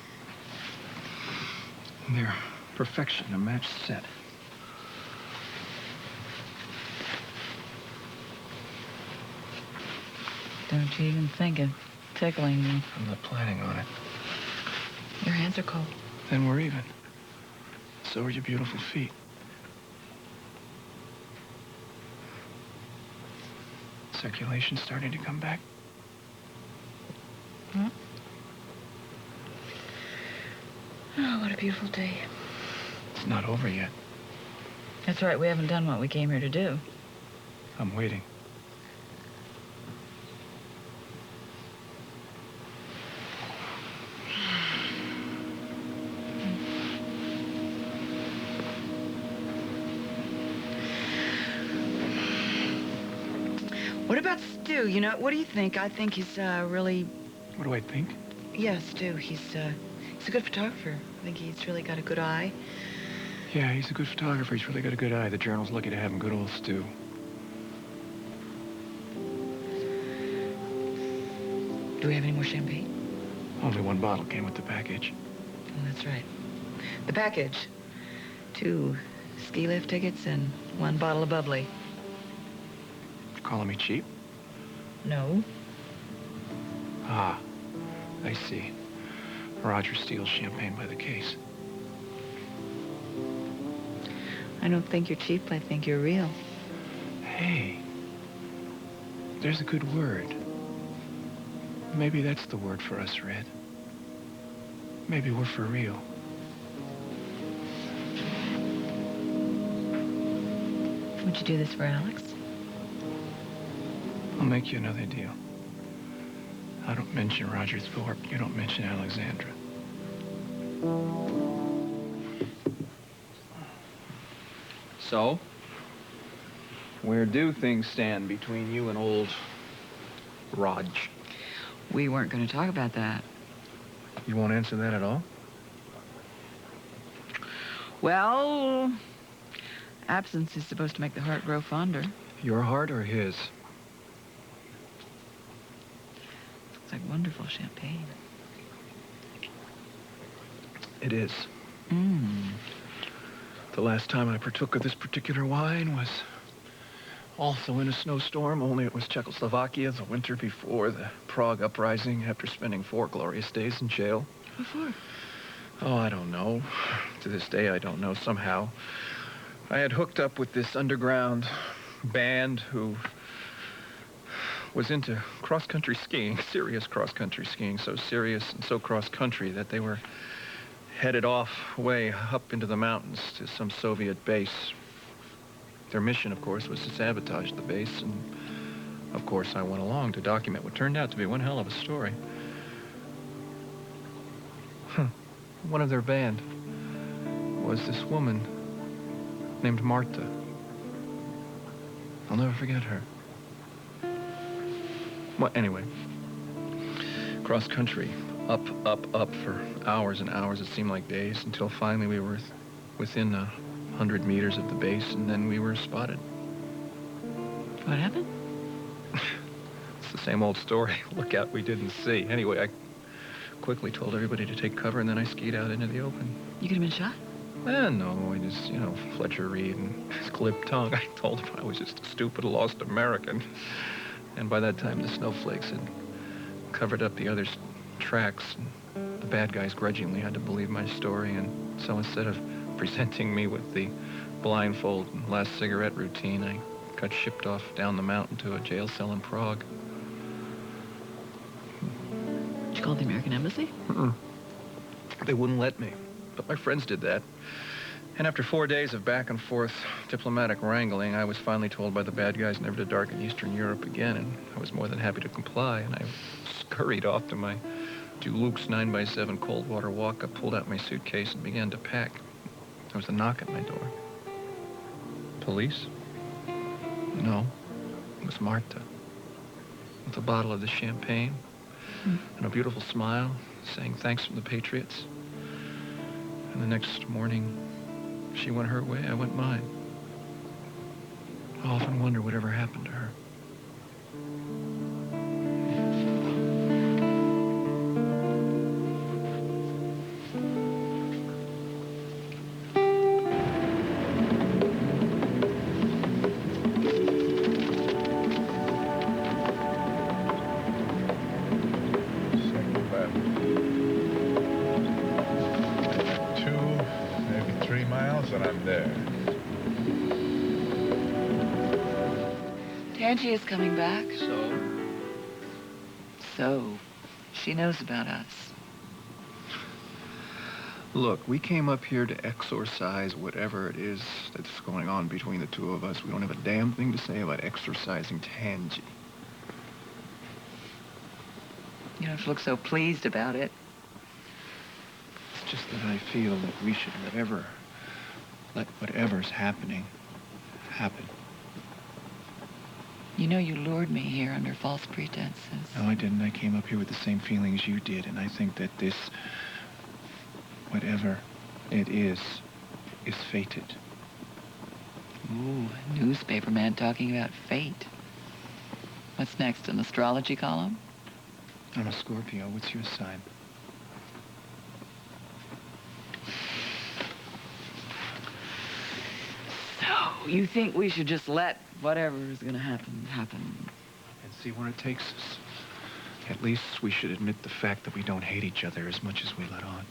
They're perfection, a match set. Don't you even think of tickling me. I'm not planning on it. Your hands are cold. Then we're even. So are your beautiful feet. Circulation's starting to come back. Huh? Oh, what a beautiful day. It's not over yet. That's right, we haven't done what we came here to do. I'm waiting. What about Stu? You know, what do you think? I think he's really... What do I think? Yeah, Stu. He's a good photographer. I think he's really got a good eye. Yeah, he's a good photographer. He's really got a good eye. The Journal's lucky to have him. Good old Stu. Do we have any more champagne? Only one bottle came with the package. Oh, that's right. The package. 2 ski lift tickets and 1 bottle of bubbly. Calling me cheap? No. Ah, I see. Roger steals champagne by the case. I don't think you're cheap. I think you're real. Hey, there's a good word. Maybe that's the word for us, Red. Maybe we're for real. Would you do this for Alex? I'll make you another deal. I don't mention Roger Thorpe. You don't mention Alexandra. So? Where do things stand between you and old Raj? We weren't going to talk about that. You won't answer that at all? Well, absence is supposed to make the heart grow fonder. Your heart or his? It's like wonderful champagne. It is. Mm. The last time I partook of this particular wine was also in a snowstorm, only it was Czechoslovakia, the winter before the Prague uprising, after spending 4 glorious days in jail. What for? Oh, I don't know. To this day, I don't know. Somehow, I had hooked up with this underground band who was into cross-country skiing, serious cross-country skiing, so serious and so cross-country that they were headed off way up into the mountains to some Soviet base. Their mission, of course, was to sabotage the base, and of course I went along to document what turned out to be one hell of a story. One of their band was this woman named Marta. I'll never forget her. Well, anyway, cross country, up, up, up for hours and hours. It seemed like days until finally we were within 100 meters of the base, and then we were spotted. What happened? It's the same old story. Look out, we didn't see. Anyway, I quickly told everybody to take cover, and then I skied out into the open. You could have been shot? No, I just, Fletcher Reed and his clipped tongue. I told him I was just a stupid, lost American. And by that time, the snowflakes had covered up the others' tracks. And the bad guys grudgingly had to believe my story, and so instead of presenting me with the blindfold and last cigarette routine, I got shipped off down the mountain to a jail cell in Prague. Did you call the American Embassy? Mm-mm. They wouldn't let me, but my friends did that. And after 4 days of back and forth diplomatic wrangling, I was finally told by the bad guys never to darken Eastern Europe again, and I was more than happy to comply, and I scurried off to my Duluth's 9x7 cold water walk-up, pulled out my suitcase, and began to pack. There was a knock at my door. Police? No, it was Marta, with a bottle of the champagne and a beautiful smile, saying thanks from the Patriots. And the next morning, she went her way, I went mine. I often wonder whatever happened to her. And I'm there. Tangi is coming back. So? So, she knows about us. Look, we came up here to exorcise whatever it is that's going on between the two of us. We don't have a damn thing to say about exorcising Tangi. You don't look so pleased about it. It's just that I feel that we should never let whatever's happening happen. You know you lured me here under false pretenses. No, I didn't. I came up here with the same feelings you did, and I think that this, whatever it is fated. Ooh, a newspaper man talking about fate. What's next, an astrology column? I'm a Scorpio. What's your sign? So, you think we should just let whatever is going to happen, happen? And see where it takes us. At least we should admit the fact that we don't hate each other as much as we let on.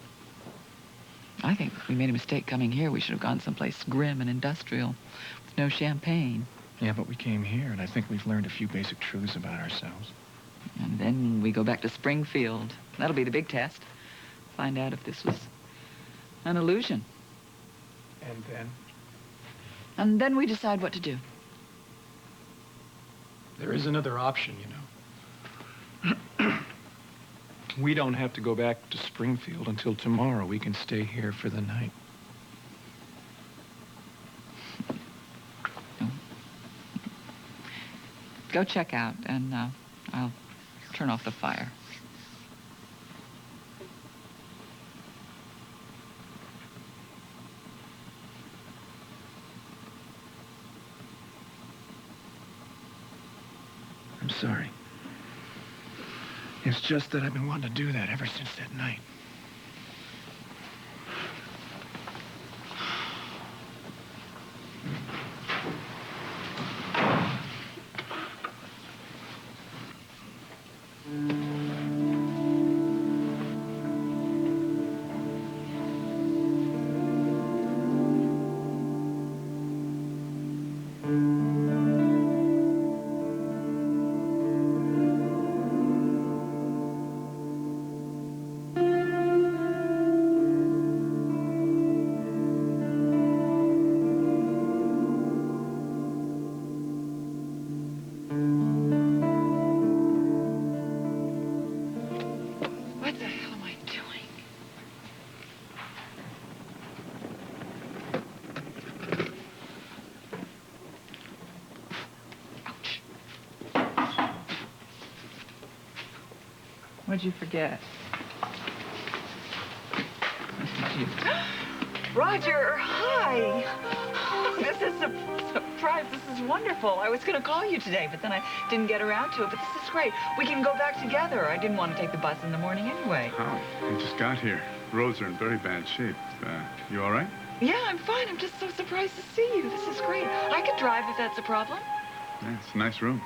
I think if we made a mistake coming here, we should have gone someplace grim and industrial with no champagne. Yeah, but we came here, and I think we've learned a few basic truths about ourselves. And then we go back to Springfield. That'll be the big test. Find out if this was an illusion. And then? And then we decide what to do. There is another option, you know. We don't have to go back to Springfield until tomorrow. We can stay here for the night. go check out, and I'll turn off the fire. I'm sorry. It's just that I've been wanting to do that ever since that night. What the hell am I doing? Ouch. What'd you forget? Roger, hi. This is a surprise. This is wonderful. I was going to call you today, but then I didn't get around to it. But this is great. We can go back together. I didn't want to take the bus in the morning anyway. Holly, I just got here. Roads are in very bad shape. You all right? Yeah, I'm fine. I'm just so surprised to see you. This is great. I could drive if that's a problem. Yeah, it's a nice room.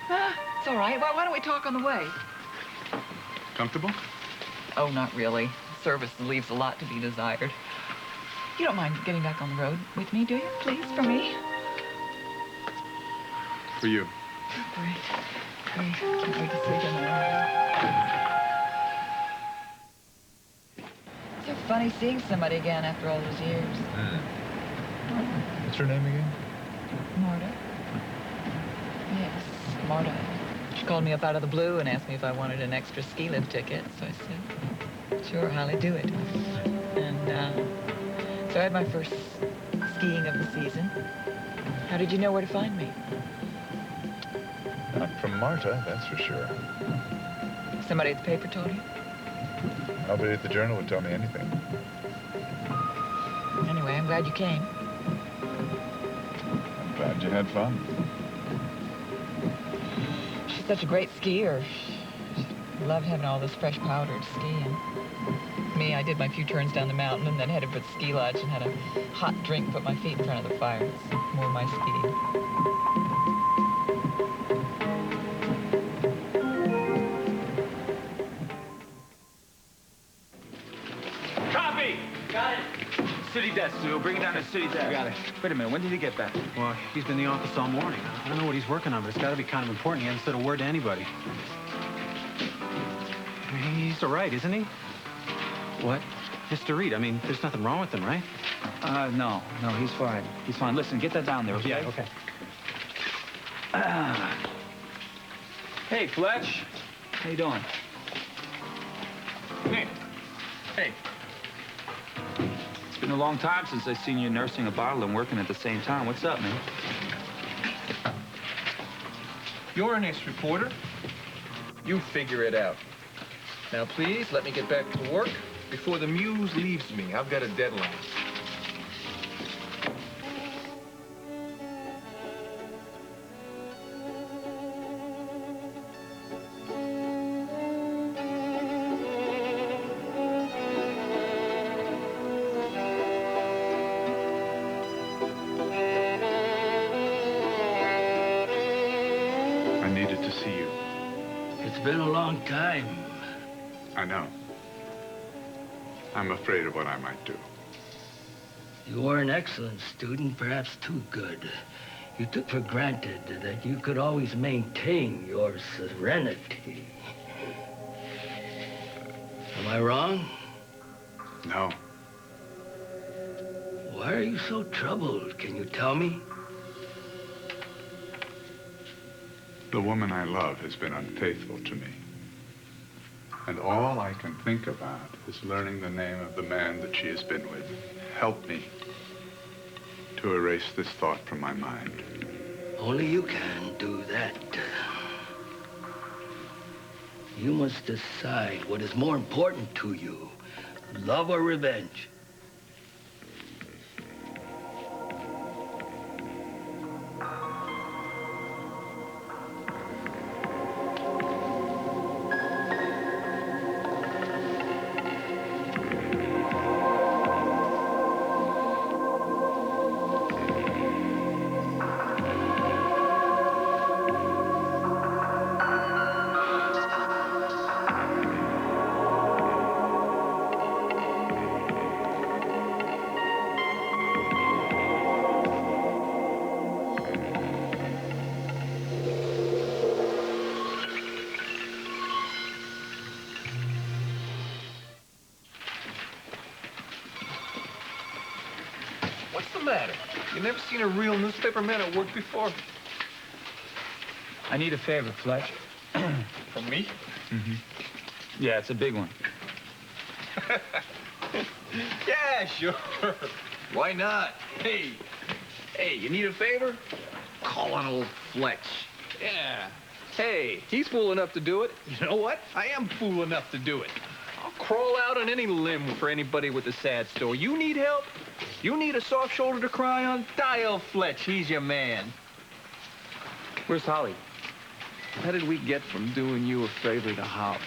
It's all right. Why don't we talk on the way? Comfortable? Oh, not really. Service leaves a lot to be desired. You don't mind getting back on the road with me, do you? Please, for me? For you. Great. Great. Can't wait to sleep in the room. It's so funny seeing somebody again after all those years. What's her name again? Marta? Yes, Marta. She called me up out of the blue and asked me if I wanted an extra ski lift ticket. So I said, sure, Holly, do it. And so I had my first skiing of the season. How did you know where to find me? Not from Marta, that's for sure. Somebody at the paper told you? Nobody at the Journal would tell me anything. Anyway, I'm glad you came. I'm glad you had fun. She's such a great skier. She loved having all this fresh powder to ski in. Me, I did my few turns down the mountain and then headed for the ski lodge and had a hot drink, put my feet in front of the fire. It's more my speed. Copy! Got it. City desk, Sue. Bring it down to city desk. Got it. Wait a minute. When did he get back? Well, he's been in the office all morning. I don't know what he's working on, but it's got to be kind of important. He hasn't said a word to anybody. I mean, he's all right, isn't he? What? Mr. Reed, I mean, there's nothing wrong with him, right? No, he's fine. He's fine. Listen, get that down there, okay? Yeah, okay. Hey, Fletch. How you doing? Come here. Hey. It's been a long time since I've seen you nursing a bottle and working at the same time. What's up, man? You're an ex-reporter. You figure it out. Now, please, let me get back to work before the muse leaves me. I've got a deadline. I needed to see you. It's been a long time. I know. I'm afraid of what I might do. You were an excellent student, perhaps too good. You took for granted that you could always maintain your serenity. Am I wrong? No. Why are you so troubled? Can you tell me? The woman I love has been unfaithful to me. And all I can think about is learning the name of the man that she has been with. Help me to erase this thought from my mind. Only you can do that. You must decide what is more important to you, love or revenge. What's the matter? You never seen a real newspaper man at work before? I need a favor, Fletch. From me? Mm-hmm. Yeah, it's a big one. Yeah, sure. Why not? Hey, you need a favor? Call on old Fletch. Yeah. Hey, he's fool enough to do it. You know what? I am fool enough to do it. I'll crawl out on any limb for anybody with a sad story. You need help? You need a soft shoulder to cry on? Dial Fletch. He's your man. Where's Holly? How did we get from doing you a favor to Holly?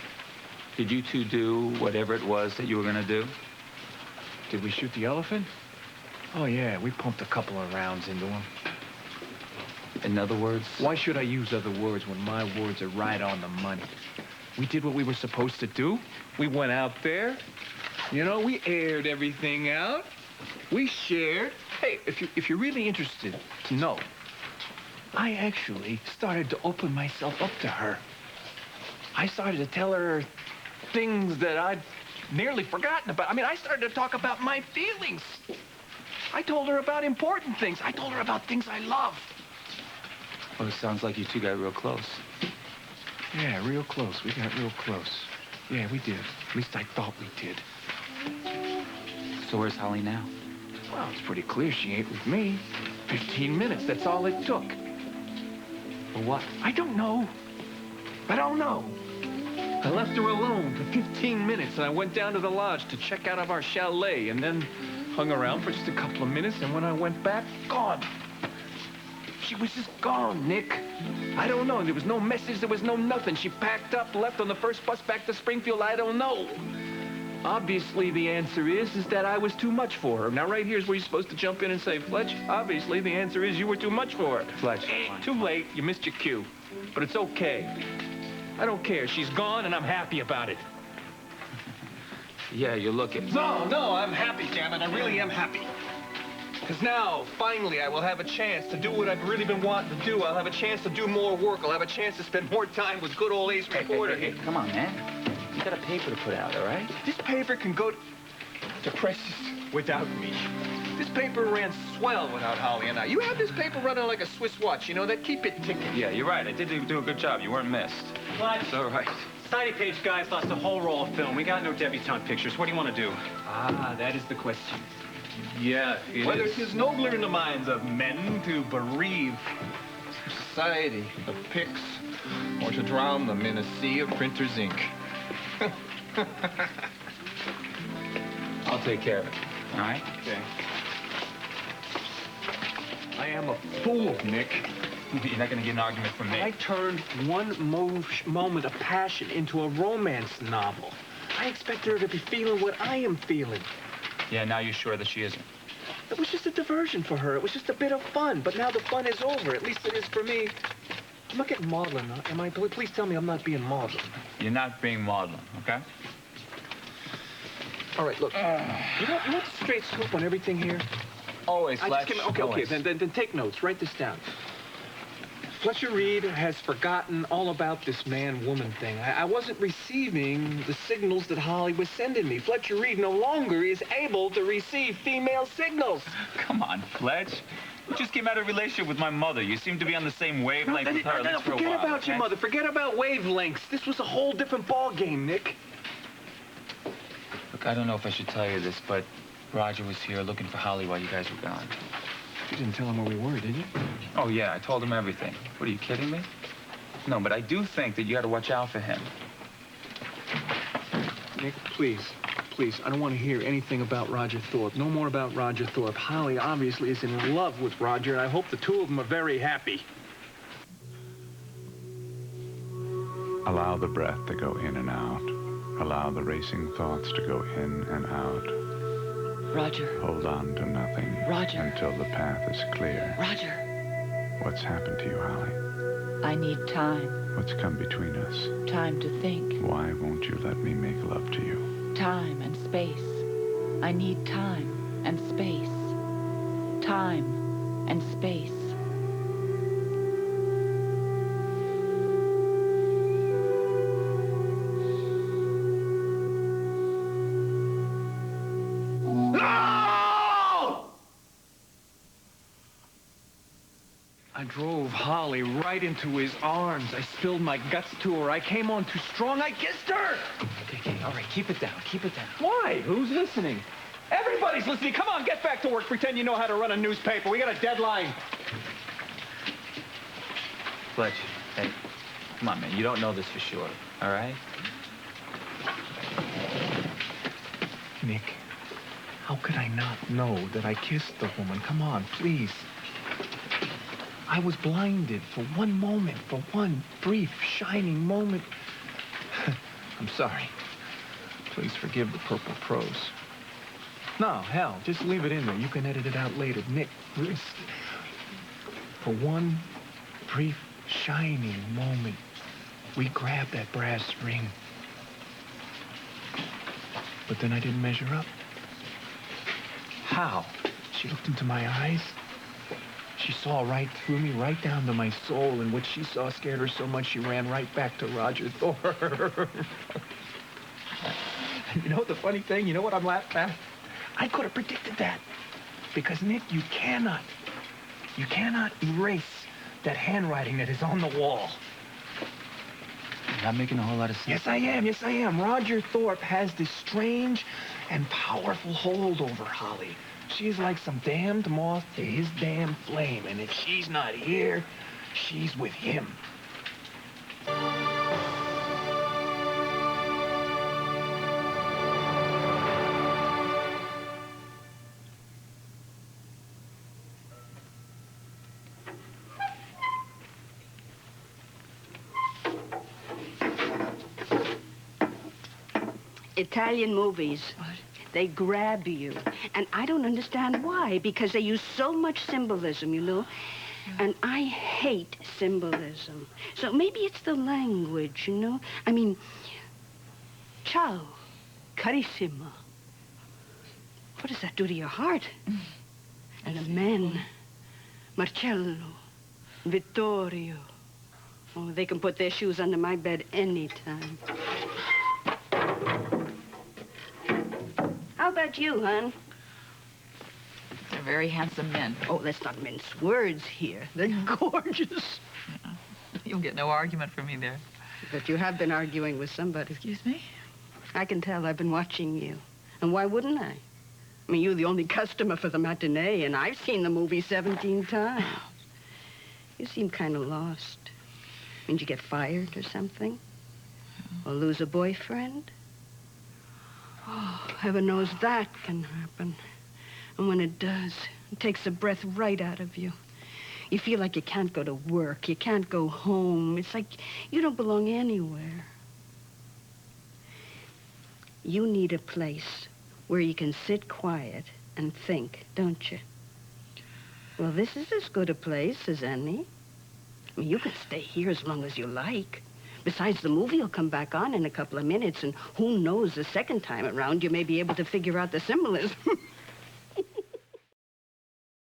Did you two do whatever it was that you were going to do? Did we shoot the elephant? Oh, yeah, we pumped a couple of rounds into him. In other words? Why should I use other words when my words are right on the money? We did what we were supposed to do. We went out there. You know, we aired everything out. We shared. Hey, if you're really interested to know, I actually started to open myself up to her. I started to tell her things that I'd nearly forgotten about. I mean, I started to talk about my feelings. I told her about important things. I told her about things I love. Well, it sounds like you two got real close. Yeah, real close. We got real close. Yeah, we did. At least I thought we did. So where's Holly now? Well, it's pretty clear she ain't with me. 15 minutes, that's all it took. For what? I don't know. I don't know. I left her alone for 15 minutes, and I went down to the lodge to check out of our chalet, and then hung around for just a couple of minutes, and when I went back, gone. She was just gone, Nick. I don't know. There was no message. There was no nothing. She packed up, left on the first bus back to Springfield. I don't know. Obviously, the answer is that I was too much for her. Now, right here's where you're supposed to jump in and say, Fletch, obviously, the answer is you were too much for her. Fletch. Too late. You missed your cue. But it's okay. I don't care. She's gone, and I'm happy about it. Yeah, you're looking. No, I'm happy, damn it. I really am happy. Because now, finally, I will have a chance to do what I've really been wanting to do. I'll have a chance to do more work. I'll have a chance to spend more time with good old Ace Reporter. Hey, come on, man. You got a paper to put out, all right? This paper can go to presses without me. This paper ran swell without Holly and I. You have this paper running like a Swiss watch, you know that? Keep it ticking. Yeah, you're right. I did do a good job. You weren't missed. Fletch. It's all right. Society page guys lost a whole roll of film. We got no debutante pictures. What do you want to do? Ah, that is the question. Yeah, whether it is nobler in the minds of men to bereave society of pics or to drown them in a sea of printer's ink. I'll take care of it, all right? Okay. I am a fool, Nick. You're not going to get an argument from me. I turned one moment of passion into a romance novel. I expect her to be feeling what I am feeling. Yeah, now you're sure that she isn't. It was just a diversion for her. It was just a bit of fun. But now the fun is over. At least it is for me. I'm not getting maudlin. Am I? Please tell me I'm not being maudlin. You're not being maudlin, okay? All right, look. You want the straight scoop on everything here? Always, Fletch. Okay. Then take notes. Write this down. Fletcher Reed has forgotten all about this man-woman thing. I wasn't receiving the signals that Holly was sending me. Fletcher Reed no longer is able to receive female signals. Come on, Fletch. You just came out of a relationship with my mother. You seem to be on the same wavelength with her. No, forget about your mother. Forget about wavelengths. This was a whole different ball game, Nick. Look, I don't know if I should tell you this, but Roger was here looking for Holly while you guys were gone. You didn't tell him where we were, did you? Oh, yeah, I told him everything. What, are you kidding me? No, but I do think that you got to watch out for him. Nick, please, please, I don't want to hear anything about Roger Thorpe. No more about Roger Thorpe. Holly obviously is in love with Roger, and I hope the two of them are very happy. Allow the breath to go in and out. Allow the racing thoughts to go in and out. Roger. Hold on to nothing. Roger. Until the path is clear. Roger. What's happened to you, Holly? I need time. What's come between us? Time to think. Why won't you let me make love to you? Time and space. I need time and space. Time and space. I drove Holly right into his arms. I spilled my guts to her. I came on too strong. I kissed her. Okay, all right, keep it down, keep it down. Why? Who's listening? Everybody's listening. Come on, get back to work. Pretend you know how to run a newspaper. We got a deadline. Fletch, hey, come on, man. You don't know this for sure, all right? Nick, how could I not know that I kissed the woman? Come on, please. I was blinded for one moment, for one brief, shining moment. I'm sorry. Please forgive the purple prose. No, hell, just leave it in there. You can edit it out later. Nick, please. For one brief, shining moment, we grabbed that brass ring. But then I didn't measure up. How? She looked into my eyes. She saw right through me, right down to my soul, and what she saw scared her so much she ran right back to Roger Thorpe. And you know the funny thing? You know what I'm laughing at? I could have predicted that. Because, Nick, you cannot erase that handwriting that is on the wall. You're not making a whole lot of sense. Yes, I am. Yes, I am. Roger Thorpe has this strange and powerful hold over Holly. She's like some damned moth to his damn flame, and if she's not here, she's with him. Italian movies. They grab you. And I don't understand why, because they use so much symbolism, you know? And I hate symbolism. So maybe it's the language, you know? I mean, ciao, carissima. What does that do to your heart? And the men, Marcello, Vittorio. Oh, they can put their shoes under my bed anytime. How about you, hon? They're very handsome men. Oh, let's not mince words here. They're gorgeous. Yeah. You'll get no argument from me there. But you have been arguing with somebody. Excuse me? I can tell. I've been watching you. And why wouldn't I? I mean, you're the only customer for the matinee, and I've seen the movie 17 times. You seem kind of lost. Mean you get fired or something? Or lose a boyfriend? Oh, heaven knows that can happen. And when it does, it takes the breath right out of you. You feel like you can't go to work. You can't go home. It's like you don't belong anywhere. You need a place where you can sit quiet and think, don't you? Well, this is as good a place as any. I mean, you can stay here as long as you like. Besides, the movie will come back on in a couple of minutes, and who knows, the second time around, you may be able to figure out the symbolism.